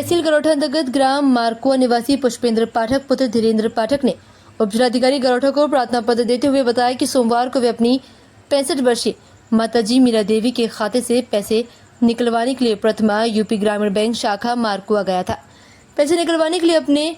तहसील गरोठा अंतर्गत ग्राम मारकुआ निवासी पुष्पेंद्र पाठक पुत्र धीरेन्द्र पाठक ने उपजिलाधिकारी गरोठा को प्रार्थना पत्र देते हुए बताया कि सोमवार को वे अपनी 65 वर्षीय माताजी मीरा देवी के खाते से पैसे निकलवाने के लिए प्रथमा यूपी ग्रामीण बैंक शाखा मारकुआ गया था। पैसे निकलवाने के लिए अपने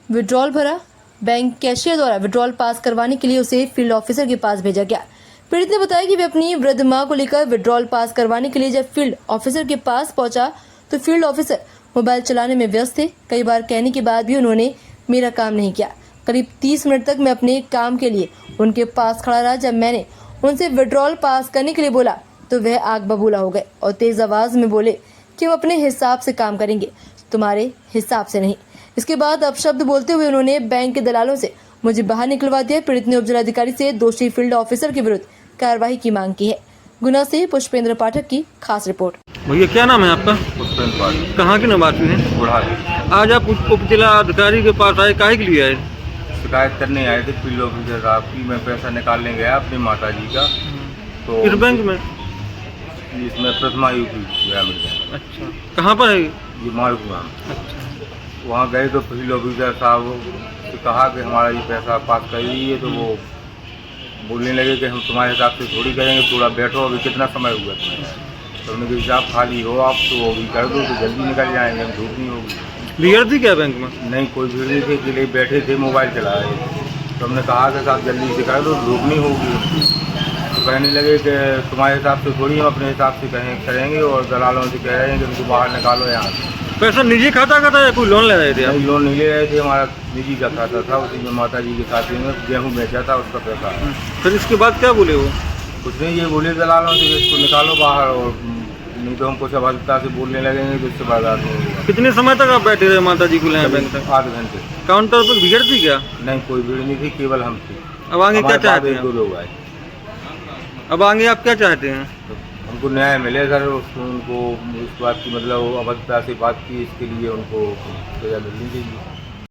विड्रॉल भरा। बैंक कैशियर द्वारा विड्रॉल पास करवाने के लिए उसे फील्ड ऑफिसर के पास भेजा गया। पीड़ित ने बताया कि वे अपनी वृद्ध मां को लेकर विड्रॉल पास करवाने के लिए जब फील्ड ऑफिसर के पास पहुंचा तो फील्ड ऑफिसर मोबाइल चलाने में व्यस्त थे। कई बार कहने के बाद भी उन्होंने मेरा काम नहीं किया। करीब 30 मिनट तक मैं अपने काम के लिए उनके पास खड़ा रहा। जब मैंने उनसे विड्रॉल पास करने के लिए बोला तो वह आग बबूला हो गए और तेज आवाज में बोले कि हम अपने हिसाब से काम करेंगे, तुम्हारे हिसाब से नहीं। इसके बाद अपशब्द बोलते हुए उन्होंने बैंक के दलालों से मुझे बाहर निकलवा दिया। पीड़ित ने उपजिलाधिकारी से दोषी फील्ड ऑफिसर के विरुद्ध कार्रवाई की मांग की है। गुना से पुष्पेंद्र पाठक की खास रिपोर्ट। भैया क्या नाम है आपका? पुष्पेंद्र पाठक, कहाँ के निवासी हैं? बुढ़ारी। आज आप उपजिला अधिकारी के पास आए, काहे के लिए आए? शिकायत करने आए थे फील्ड ऑफिसर साहब की। मैं पैसा निकालने गया अपनी माता जी का, तो किस बैंक में? इसमें प्रथमा यूपी ग्रामीण बैंक। अच्छा, कहाँ पर है? ये मारकुआ। अच्छा, वहाँ गए तो फील्ड ऑफिसर साहब से कहा कि हमारा ये पैसा पास कर दीजिए, तो वो बोलने लगे कि हम तुम्हारे हिसाब से थोड़ी करेंगे, थोड़ा बैठो, अभी कितना समय हुआ तुम्हें। तो उन्होंने कहा हिसाब खाली हो आप तो अभी कर दो तो जल्दी निकल जाएंगे, हम धूप नहीं होगी। भीड़ थी क्या बैंक में? नहीं, कोई भीड़ नहीं थी, अकेले बैठे थे, मोबाइल चला रहे थे। तो हमने कहा कि साहब जल्दी से कर दो, धूप नहीं होगी। तो कहने लगे कि तुम्हारे हिसाब से थोड़ी हम अपने हिसाब से करेंगे, और दलालों से कह रहे हैं कि उनको बाहर निकालो यहाँ से। पैसा निजी खाता का था या कोई लोन ले रहे थे आप? नहीं, लोन नहीं ले रहे थे, हमारा निजी का खाता था। उसी में माता जी के खाते में गेहूँ बेचा था, उसका पैसा है। फिर इसके बाद क्या बोले वो? कुछ नहीं, ये बोले दलालों से कि इसको निकालो बाहर, और नहीं तो हम कुछ अभद्रता से बोलने लगेंगे तो इससे बर्दाश्त नहीं होगा। कितने समय तक आप बैठे रहे माता जी को ले बैंक तक? 8 घंटे। काउंटर पर भीड़ थी क्या? नहीं, कोई भीड़ नहीं थी, केवल हम थे। अब आगे क्या चाहते हैं? 2 लोग आए। अब आगे आप क्या चाहते हैं? तो हमको न्याय मिले सर, उनको इस बात की मतलब अभद्रता से बात की, इसके लिए उनको सजा मिलनी चाहिए।